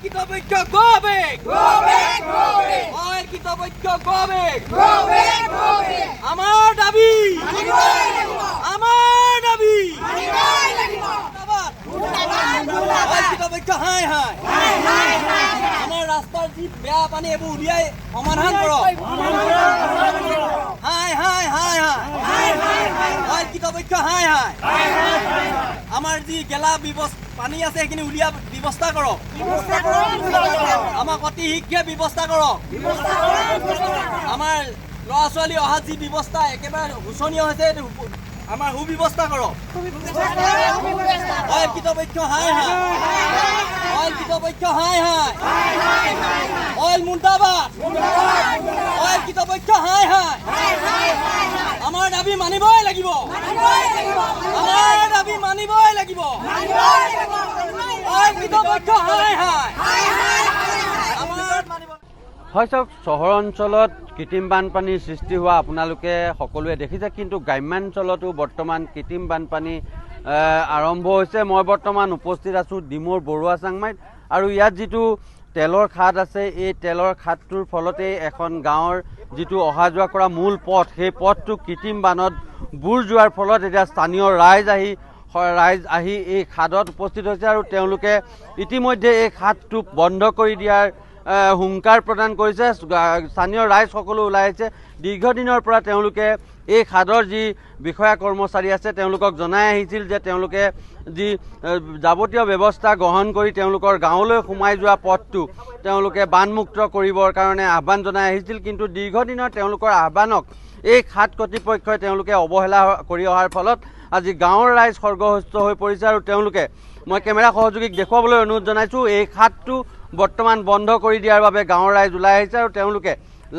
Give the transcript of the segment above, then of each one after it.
কৃতপক্ষ go back অয়েল কৃতপক্ষ go back আমাৰ দাবি অয়েল কৃতপক্ষ হাই আমাৰ ৰাস্তাৰ যি বেয়া পানী এইবোৰ উলিয়াই সমাধান কৰক হাই অয়েল কৃতপক্ষ হাই আমাৰ যি গেলা পানী আছে সেইখিনি উলিয়া ব্যৱস্থা কৰক আমাক অতি শীঘ্ৰে ব্যৱস্থা কৰক আমাৰ ল'ৰা ছোৱালী অহা যি ব্যৱস্থা একেবাৰে শোচনীয় হৈছে আমাৰ সুব্যৱস্থা কৰক অয়েল কৃতপক্ষ হাই অয়েল কৃতপক্ষ হাই অয়েল মুন্দাবাদ অয়েল কৃতপক্ষ হাই আমাৰ দাবী মানিবই লাগিব অয়েল কৃতপক্ষ হাই হয় চাওক চহৰ অঞ্চলত কৃত্ৰিম বানপানীৰ সৃষ্টি হোৱা আপোনালোকে সকলোৱে দেখিছে কিন্তু গ্ৰাম্যাঞ্চলতো বৰ্তমান কৃত্ৰিম বানপানী আৰম্ভ হৈছে মই বৰ্তমান উপস্থিত আছোঁ ডিমৌৰ বৰুৱা চাংমাইত আৰু ইয়াত যিটো তেলৰ খাদ আছে এই তেলৰ খাদটোৰ ফলতে এখন গাঁৱৰ যিটো অহা যোৱা কৰা মূল পথ সেই পথটো কৃত্ৰিম বানত বুৰ যোৱাৰ ফলত এতিয়া স্থানীয় ৰাইজ আহি এই খাদত উপস্থিত হৈছে আৰু তেওঁলোকে ইতিমধ্যে এই খাদটো বন্ধ কৰি দিয়াৰ হুংকাৰ প্ৰদান কৰিছে স্থানীয় ৰাইজ সকলো ওলাই আহিছে দীৰ্ঘদিনৰ পৰা তেওঁলোকে এই খাদৰ যি বিষয়া কৰ্মচাৰী আছে তেওঁলোকক জনাই আহিছিল যে তেওঁলোকে যি যাৱতীয় ব্যৱস্থা গ্ৰহণ কৰি তেওঁলোকৰ গাঁৱলৈ সোমাই যোৱা পথটো তেওঁলোকে বানমুক্ত কৰিবৰ কাৰণে আহ্বান জনাই আহিছিল কিন্তু দীৰ্ঘদিনৰ তেওঁলোকৰ আহ্বানক এই খাদ কৰ্তৃপক্ষই তেওঁলোকে অৱহেলা কৰি অহাৰ ফলত আজি গাঁৱৰ ৰাইজ সৰ্গহস্ত হৈ পৰিছে আৰু তেওঁলোকে মই কেমেৰা সহযোগীক দেখুৱাবলৈ অনুৰোধ জনাইছোঁ এই খাদটো বৰ্তমান বন্ধ কৰি দিয়াৰ বাবে গাঁৱৰ ৰাইজ ওলাই আহিছে আৰু তেওঁলোকে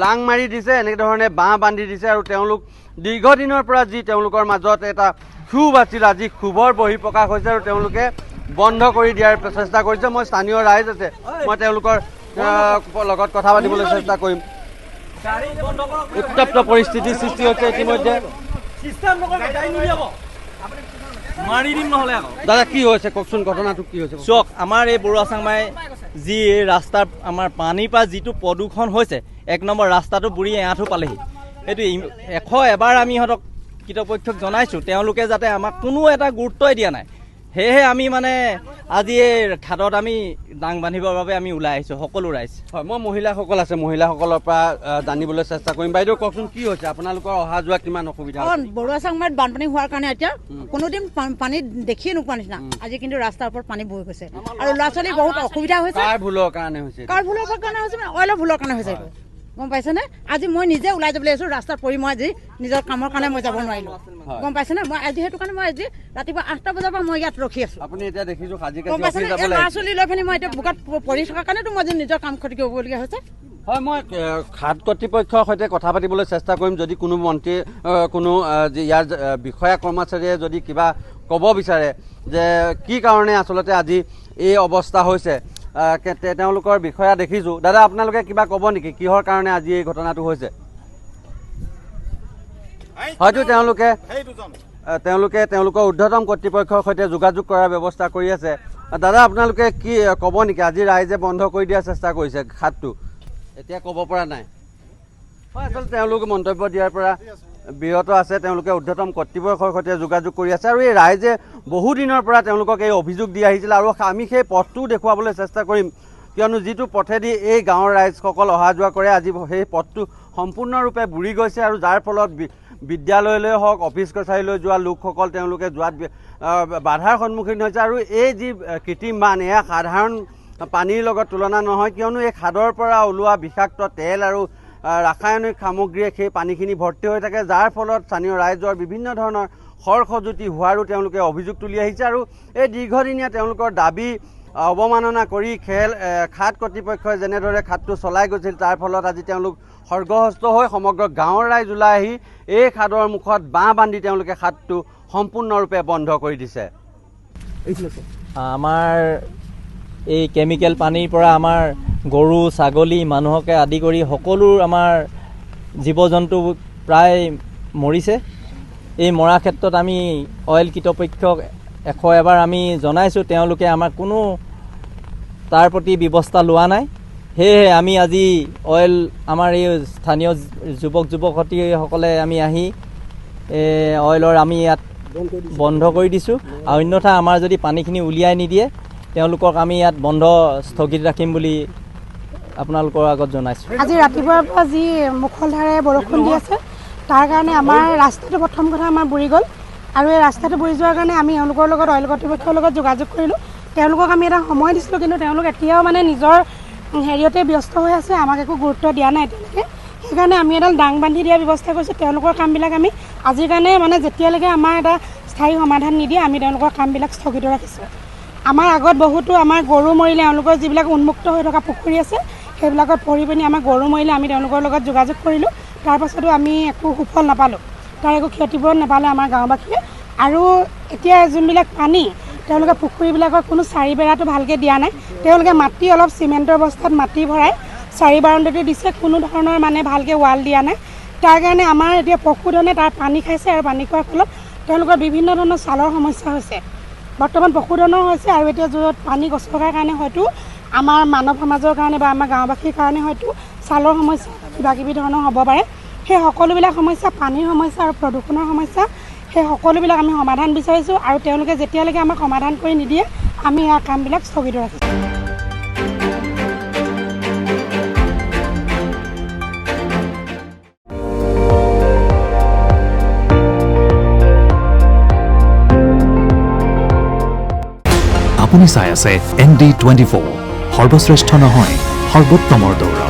লাং মাৰি দিছে এনেধৰণে বাঁহ বান্ধি দিছে আৰু তেওঁলোক দীৰ্ঘদিনৰ পৰা যি তেওঁলোকৰ মাজত এটা ক্ষোভ আছিল আজি ক্ষোভৰ বহিঃপ্ৰকাশ হৈছে আৰু তেওঁলোকে বন্ধ কৰি দিয়াৰ চেষ্টা কৰিছে মই স্থানীয় ৰাইজ আছে মই তেওঁলোকৰ লগত কথা পাতিবলৈ চেষ্টা কৰিম উত্তপ্ত পৰিস্থিতিৰ সৃষ্টি হৈছে ইতিমধ্যে মাৰি দিম নহ'লে আকৌ দাদা কি হৈছে কওকচোন ঘটনাটো কি হৈছে চাওক আমাৰ এই বৰুৱা চাংমাই যি ৰাস্তাৰ আমাৰ পানীৰ পৰা যিটো প্ৰদূষণ হৈছে 1 নম্বৰ ৰাস্তাটো বুঢ়ী এআঁঠু পালেহি এইটো এবাৰ আমি ইহঁতক কৃতপক্ষক জনাইছোঁ তেওঁলোকে যাতে আমাক কোনো এটা গুৰুত্বই দিয়া নাই সেয়েহে আমি মানে আজি এই খাদত আমি দাং বান্ধিবৰ বাবে আমি ওলাই আহিছোঁ সকলো ৰাইজ হয় মই মহিলাসকল আছে মহিলাসকলৰ পৰা জানিবলৈ চেষ্টা কৰিম বাইদেউ কওকচোন কি হৈছে আপোনালোকৰ অহা যোৱা কিমান অসুবিধা বৰুৱা চাংমাইত বানপানী হোৱাৰ কাৰণে এতিয়া কোনোদিন পানী দেখিয়ে নোপোৱা নিচিনা আজি কিন্তু ৰাস্তাৰ ওপৰত পানী বৈ গৈছে আৰু ল'ৰা ছোৱালী বহুত অসুবিধা হৈছে কাৰ ভুলৰ কাৰণে হৈছে মানে অইলৰ ভুলৰ কাৰণে হৈছে গম পাইছেনে আজি মই নিজে ওলাই যাবলৈ আহিছোঁ ৰাস্তাত পৰি মই আজি নিজৰ কামৰ কাৰণে মই যাব নোৱাৰিলোঁ গম পাইছেনে মই আজি সেইটো কাৰণে মই আজি ৰাতিপুৱা 8টা বজাৰ পৰা মই ইয়াত ৰখি আছোঁ আপুনি এতিয়া দেখিছোঁ গম পাইছেনে ল'ৰা ছোৱালী লৈ পিনি মই এতিয়া বোকাত পৰি থকাৰ কাৰণেতো মই নিজৰ কাম ক্ষতি কৰিবলগীয়া হৈছে হয় মই খাদ কৰ্তৃপক্ষৰ সৈতে কথা পাতিবলৈ চেষ্টা কৰিম যদি কোনো মন্ত্ৰী কোনো ইয়াৰ বিষয়া কৰ্মচাৰীয়ে যদি কিবা ক'ব বিচাৰে যে কি কাৰণে আচলতে আজি এই অৱস্থা হৈছে তেওঁলোকৰ বিষয়া দেখিছোঁ দাদা আপোনালোকে কিবা ক'ব নেকি কিহৰ কাৰণে আজি এই ঘটনাটো হৈছে হয়তো তেওঁলোকৰ ঊৰ্ধ্বতম কৰ্তৃপক্ষৰ সৈতে যোগাযোগ কৰাৰ ব্যৱস্থা কৰি আছে দাদা আপোনালোকে কি ক'ব নেকি আজি ৰাইজে বন্ধ কৰি দিয়াৰ চেষ্টা কৰিছে খাদটো এতিয়া ক'ব পৰা নাই হয় আচলতে তেওঁলোকে মন্তব্য দিয়াৰ পৰা বিৰত আছে তেওঁলোকে ঊৰ্ধ্বতম কৰ্তৃপক্ষৰ সৈতে যোগাযোগ কৰি আছে আৰু এই ৰাইজে বহুদিনৰ পৰা তেওঁলোকক এই অভিযোগ দি আহিছিল আৰু আমি সেই পথটোও দেখুৱাবলৈ চেষ্টা কৰিম কিয়নো যিটো পথেদি এই গাঁৱৰ ৰাইজসকল অহা যোৱা কৰে আজি সেই পথটো সম্পূৰ্ণৰূপে বুৰি গৈছে আৰু যাৰ ফলত বিদ্যালয়লৈ হওক অফিচ কাছাৰীলৈ যোৱা লোকসকল তেওঁলোকে যোৱাত বাধাৰ সন্মুখীন হৈছে আৰু এই যি কৃত্ৰিম বান এয়া সাধাৰণ পানীৰ লগত তুলনা নহয় কিয়নো এই খাদৰ পৰা ওলোৱা বিষাক্ত তেল আৰু ৰাসায়নিক সামগ্ৰীয়ে সেই পানীখিনি ভৰ্তি হৈ থাকে যাৰ ফলত স্থানীয় ৰাইজৰ বিভিন্ন ধৰণৰ খৰ খজুতি হোৱাৰো তেওঁলোকে অভিযোগ তুলি আহিছে আৰু এই দীৰ্ঘদিনীয়া তেওঁলোকৰ দাবী অৱমাননা কৰি খাদ কৰ্তৃপক্ষই যেনেদৰে খাদটো চলাই গৈছিল তাৰ ফলত আজি তেওঁলোক সৰ্গহস্ত হৈ সমগ্ৰ গাঁৱৰ ৰাইজ ওলাই আহি এই খাদৰ মুখত বাঁহ বান্ধি তেওঁলোকে খাদটো সম্পূৰ্ণৰূপে বন্ধ কৰি দিছে আমাৰ এই কেমিকেল পানীৰ পৰা আমাৰ গৰু ছাগলী মানুহকে আদি কৰি সকলো আমাৰ জীৱ জন্তু প্ৰায় মৰিছে এই মৰা ক্ষেত্ৰত আমি অইল কৃতপক্ষক 100 এবাৰ আমি জনাইছোঁ তেওঁলোকে আমাক কোনো তাৰ প্ৰতি ব্যৱস্থা লোৱা নাই। সেয়েহে আমি আজি অইল আমাৰ এই স্থানীয় যুৱক যুৱতীসকলে আমি আহি অইলৰ আমি ইয়াত বন্ধ কৰি দিছোঁ, আৰু অন্যথা আমাৰ যদি পানীখিনি উলিয়াই নিদিয়ে তেওঁলোকক আমি ইয়াত বন্ধ স্থগিত ৰাখিম বুলি আপোনালোকৰ আগত জনাইছোঁ। আজি ৰাতিপুৱাৰ পৰা যি মুখলধাৰে বৰষুণ দি আছে তাৰ কাৰণে আমাৰ ৰাস্তাটো প্ৰথম কথা আমাৰ বুৰি গ'ল, আৰু এই ৰাস্তাটো বুৰি যোৱাৰ কাৰণে আমি এওঁলোকৰ লগত অইল কৰ্তৃপক্ষৰ লগত যোগাযোগ কৰিলোঁ। তেওঁলোকক আমি এটা সময় দিছিলোঁ, কিন্তু তেওঁলোক এতিয়াও মানে নিজৰ হেৰিয়তে ব্যস্ত হৈ আছে, আমাক একো গুৰুত্ব দিয়া নাই এতিয়ালৈকে। সেইকাৰণে আমি এডাল দাং বান্ধি দিয়াৰ ব্যৱস্থা কৰিছোঁ। তেওঁলোকৰ কামবিলাক আমি আজিৰ কাৰণে মানে যেতিয়ালৈকে আমাৰ এটা স্থায়ী সমাধান নিদিয়ে আমি তেওঁলোকৰ কামবিলাক স্থগিত ৰাখিছোঁ। আমাৰ আগত বহুতো আমাৰ গৰু মৰিলে, এওঁলোকৰ যিবিলাক উন্মুক্ত হৈ থকা পুখুৰী আছে সেইবিলাকত পৰি পিনি আমাৰ গৰু মৰিলে আমি তেওঁলোকৰ লগত যোগাযোগ কৰিলোঁ। তাৰপাছতো আমি একো সুফল নাপালোঁ, তাৰ একো ক্ষতিপূৰণ নাপালে আমাৰ গাঁওবাসীয়ে। আৰু এতিয়া যোনবিলাক পানী তেওঁলোকে পুখুৰীবিলাকৰ কোনো চাৰি বেৰাটো ভালকৈ দিয়া নাই, তেওঁলোকে মাটি অলপ চিমেণ্টৰ বস্তাত মাটি ভৰাই চাৰি বাউণ্ডেৰী দিছে, কোনো ধৰণৰ মানে ভালকৈ ৱাল দিয়া নাই। তাৰ কাৰণে আমাৰ এতিয়া পশুধনে তাৰ পানী খাইছে, আৰু পানী খোৱাৰ ফলত তেওঁলোকৰ বিভিন্ন ধৰণৰ ছালৰ সমস্যা হৈছে। বৰ্তমান পশুধনৰ হৈছে, আৰু এতিয়া য'ত পানী গছকাৰ কাৰণে হয়তো আমাৰ মানৱ সমাজৰ কাৰণে বা আমাৰ গাঁওবাসীৰ কাৰণে হয়তো ছালৰ সমস্যা কিবা কিবি ধৰণৰ হ'ব পাৰে। সেই সকলোবিলাক সমস্যা, পানীৰ সমস্যা আৰু প্ৰদূষণৰ সমস্যা, সেই সকলোবিলাক আমি সমাধান বিচাৰিছোঁ, আৰু তেওঁলোকে যেতিয়ালৈকে আমাক সমাধান কৰি নিদিয়ে আমি ইয়াৰ কামবিলাক স্থগিত ৰাখিছোঁ। আপুনি চাই আছে ND24, সৰ্বশ্ৰেষ্ঠ নহয় সৰ্বোত্তমৰ দৌৰ।